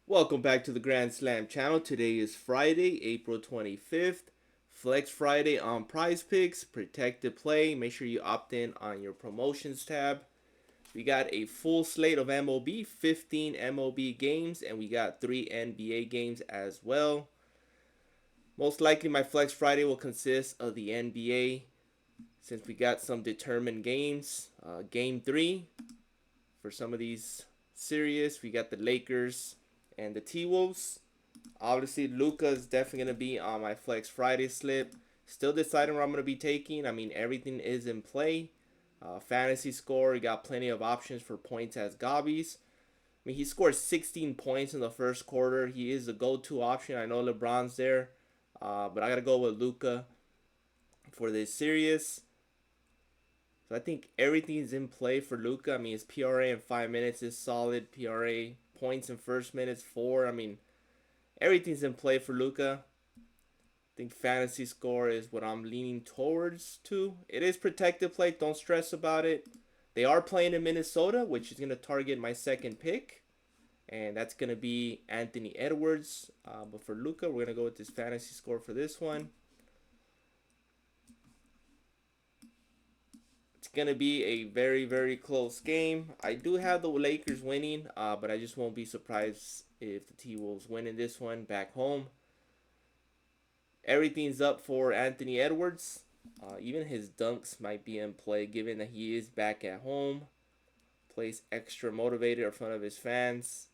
Welcome back to the Grand Slam channel. Today is Friday, April 25th. Flex Friday on Prize Picks. Protected play. Make sure you opt in on your promotions tab. We got a full slate of MLB, 15 MLB games, and we got 3 NBA games as well. Most likely my Flex Friday will consist of the NBA since we got some determined games. Game 3 for some of these series. We got the Lakers and the T-Wolves. Obviously, Luka is definitely going to be on my Flex Friday slip. Still deciding what I'm going to be taking. I mean, everything is in play. Fantasy score, you got plenty of options for points as Gobbies. I mean, he scored 16 points in the first quarter. He is the go-to option. I know LeBron's there, but I got to go with Luka for this series. So I think everything's in play for Luka. I mean, his PRA in 5 minutes is solid. PRA points in first minutes 4. I mean, everything's in play for Luka. I think fantasy score is what I'm leaning towards too. It is protected play. Don't stress about it. They are playing in Minnesota, which is going to target my second pick. And that's going to be Anthony Edwards. But for Luka, we're going to go with this fantasy score for this one. It's going to be a very, very close game. I do have the Lakers winning, but I just won't be surprised if the T-Wolves win in this one back home. Everything's up for Anthony Edwards. Even his dunks might be in play given that he is back at home. Plays extra motivated in front of his fans.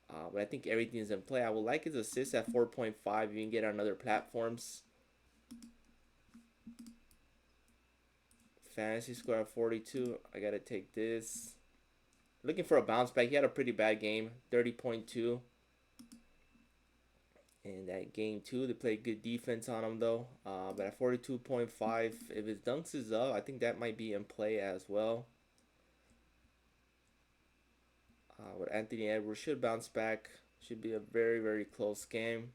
But I think everything's in play. I would like his assist at 4.5 if you can get on other platforms. Fantasy score at 42. I got to take this. Looking for a bounce back. He had a pretty bad game. 30.2. In that game too, they played good defense on him though. But at 42.5, if his dunks is up, I think that might be in play as well. But Anthony Edwards should bounce back. Should be a very, very close game.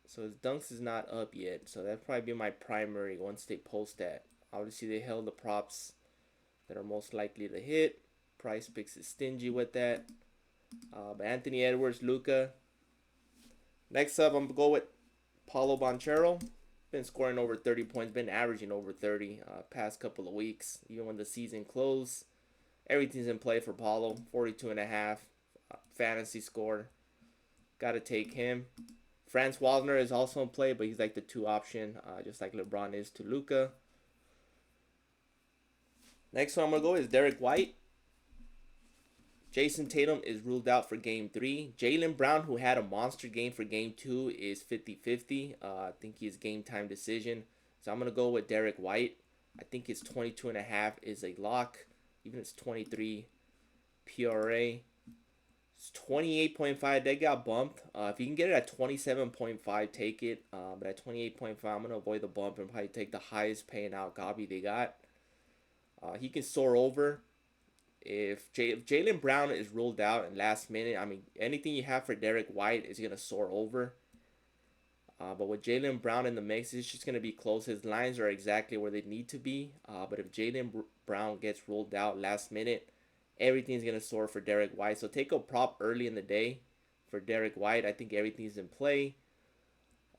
So his dunks is not up yet. So that'd probably be my primary once they post that. Obviously, they held the props that are most likely to hit. Price Picks is stingy with that. But Anthony Edwards, Luka. Next up, I'm going to go with Paulo Borero. Been scoring over 30 points, been averaging over 30 past couple of weeks. Even when the season closed, everything's in play for Paulo. 42.5 fantasy score. Got to take him. Franz Wagner is also in play, but he's like the 2 option, just like LeBron is to Luka. Next one I'm going to go is Derek White. Jason Tatum is ruled out for game 3. Jaylen Brown, who had a monster game for game 2, is 50-50. I think he's game time decision. So I'm going to go with Derek White. I think his 22.5 is a lock. Even his 23 PRA. It's 28.5. That got bumped. If you can get it at 27.5, take it. But at 28.5, I'm going to avoid the bump and probably take the highest paying out Gobby they got. He can soar over. If Jaylen Brown is ruled out in last minute, I mean, anything you have for Derek White is going to soar over. But with Jaylen Brown in the mix, it's just going to be close. His lines are exactly where they need to be. But if Jaylen Brown gets ruled out last minute, everything's going to soar for Derek White. So take a prop early in the day for Derek White. I think everything's in play.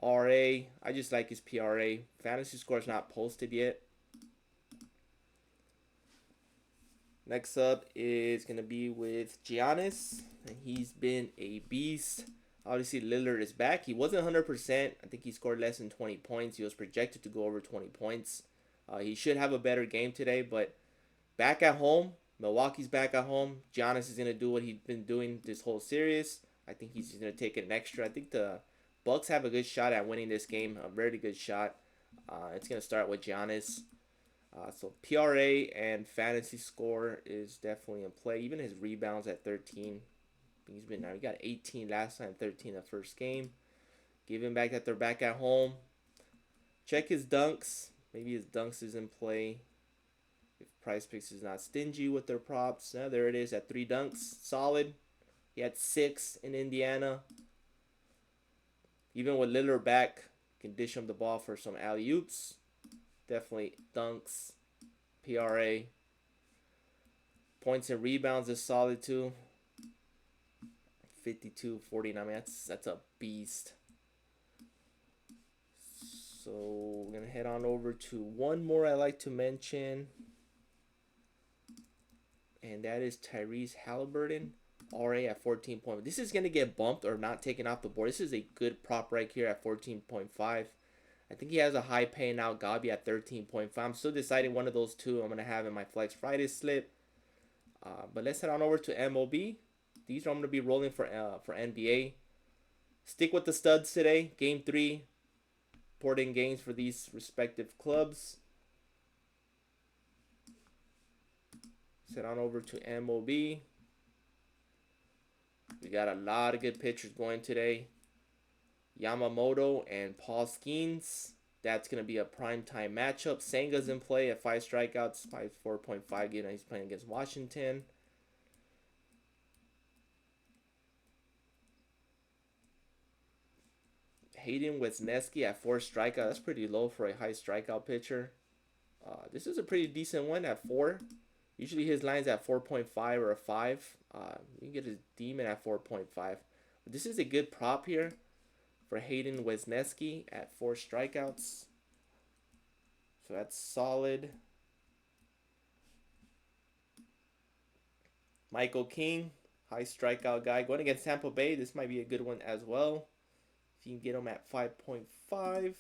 RA, I just like his PRA. Fantasy score is not posted yet. Next up is going to be with Giannis. And he's been a beast. Obviously, Lillard is back. He wasn't 100%. I think he scored less than 20 points. He was projected to go over 20 points. He should have a better game today. But back at home, Milwaukee's back at home. Giannis is going to do what he's been doing this whole series. I think he's going to take an extra. I think the Bucks have a good shot at winning this game. A very good shot. It's going to start with Giannis. So PRA and fantasy score is definitely in play. Even his rebounds at 13. He's been now. He got 18 last time, 13 the first game. Given back that they're back at home. Check his dunks. Maybe his dunks is in play. If Price Picks is not stingy with their props. Now there it is at 3 dunks. Solid. He had 6 in Indiana. Even with Lillard back, can dish him the ball for some alley-oops. Definitely dunks, PRA. Points and rebounds is solid too. 52-49. I mean, that's a beast. So we're gonna head on over to one more I like to mention, and that is Tyrese Halliburton, RA at 14 point. This is gonna get bumped or not taken off the board. This is a good prop right here at 14.5. I think he has a high paying out Gabi at 13.5. I'm still deciding one of those two I'm gonna have in my Flex Friday slip. But let's head on over to MLB. These are I'm gonna be rolling for NBA. Stick with the studs today. Game 3. Important games for these respective clubs. Head on over to MLB. We got a lot of good pitchers going today. Yamamoto and Paul Skeens. That's going to be a primetime matchup. Senga's in play at 5 strikeouts, 4.5 gain. He's playing against Washington. Hayden Wesneski at 4 strikeouts. That's pretty low for a high strikeout pitcher. This is a pretty decent one at 4. Usually his line's at 4.5 or a 5. You can get his demon at 4.5. But this is a good prop here for Hayden Wesneski at 4 strikeouts. So that's solid. Michael King, high strikeout guy. Going against Tampa Bay, this might be a good one as well. If you can get him at 5.5.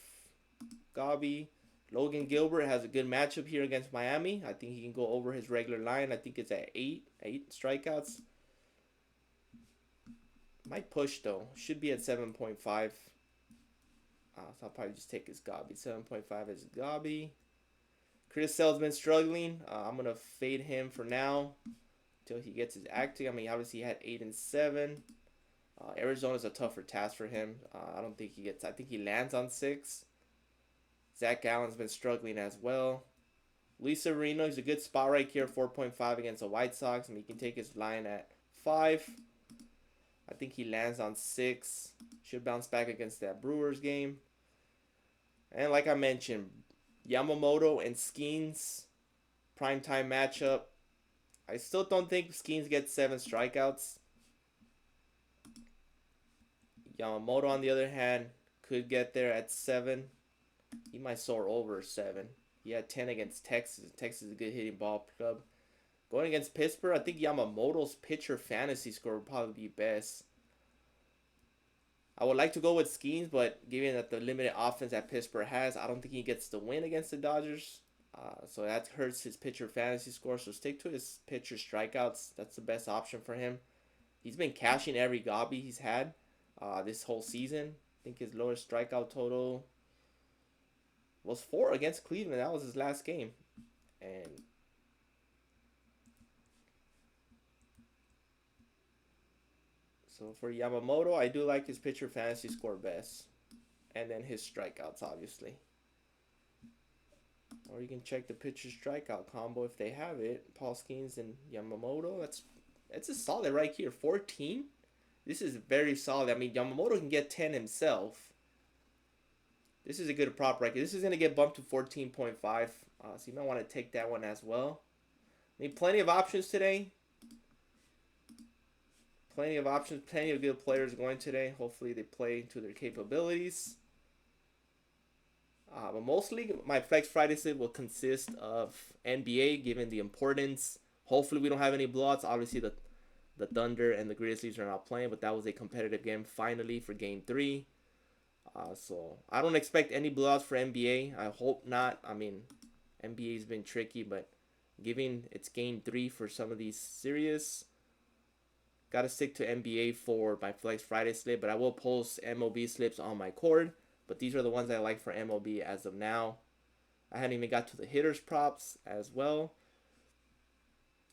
Gabi. Logan Gilbert has a good matchup here against Miami. I think he can go over his regular line. I think it's at 8 strikeouts. Might push though. Should be at 7.5. So I'll probably just take his Gabi. 7.5 is Gabi. Chris Sale's been struggling. I'm going to fade him for now until he gets his acting. I mean, obviously he had 8 and 7. Arizona's a tougher task for him. I don't think he gets. I think he lands on 6. Zach Allen's been struggling as well. Luis Severino is a good spot right here, 4.5 against the White Sox. I mean, he can take his line at 5. I think he lands on 6. Should bounce back against that Brewers game. And like I mentioned, Yamamoto and Skeens, primetime matchup. I still don't think Skeens gets 7 strikeouts. Yamamoto, on the other hand, could get there at 7. He might soar over 7. He had 10 against Texas. Texas is a good hitting ball club. Going against Pittsburgh, I think Yamamoto's pitcher fantasy score would probably be best. I would like to go with Skeens, but given that the limited offense that Pittsburgh has, I don't think he gets the win against the Dodgers. So that hurts his pitcher fantasy score. So stick to his pitcher strikeouts. That's the best option for him. He's been cashing every Gabi he's had this whole season. I think his lowest strikeout total was 4 against Cleveland. That was his last game. And so for Yamamoto, I do like his pitcher fantasy score best. And then his strikeouts, obviously. Or you can check the pitcher strikeout combo if they have it. Paul Skeens and Yamamoto. That's a solid right here. 14. This is very solid. I mean, Yamamoto can get 10 himself. This is a good prop right here. This is going to get bumped to 14.5. So you might want to take that one as well. I mean, plenty of options today. Plenty of options. Plenty of good players going today. Hopefully they play to their capabilities. But mostly my Flex Friday slip will consist of NBA, given the importance. Hopefully we don't have any blowouts. Obviously the Thunder and the Grizzlies are not playing, but that was a competitive game finally for Game 3. So I don't expect any blowouts for NBA. I hope not. I mean, NBA's been tricky, but given it's Game 3 for some of these series, got to stick to NBA for my Flex Friday slip. But I will post MLB slips on my cord. But these are the ones I like for MLB as of now. I hadn't even got to the hitters props as well.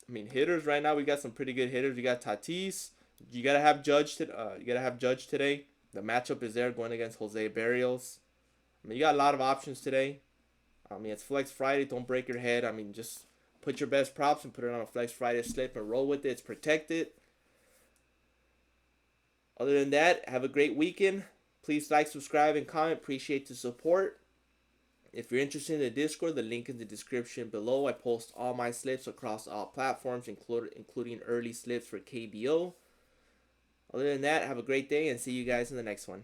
I mean, hitters right now, we got some pretty good hitters. We got Tatis. You gotta have Judge. You gotta have Judge today. The matchup is there going against Jose Barrios. I mean, you got a lot of options today. I mean, it's Flex Friday. Don't break your head. I mean, just put your best props and put it on a Flex Friday slip and roll with it. It's protected. Other than that, have a great weekend. Please like, subscribe, and comment. Appreciate the support. If you're interested in the Discord, the link in the description below. I post all my slips across all platforms, including early slips for KBO. Other than that, have a great day and see you guys in the next one.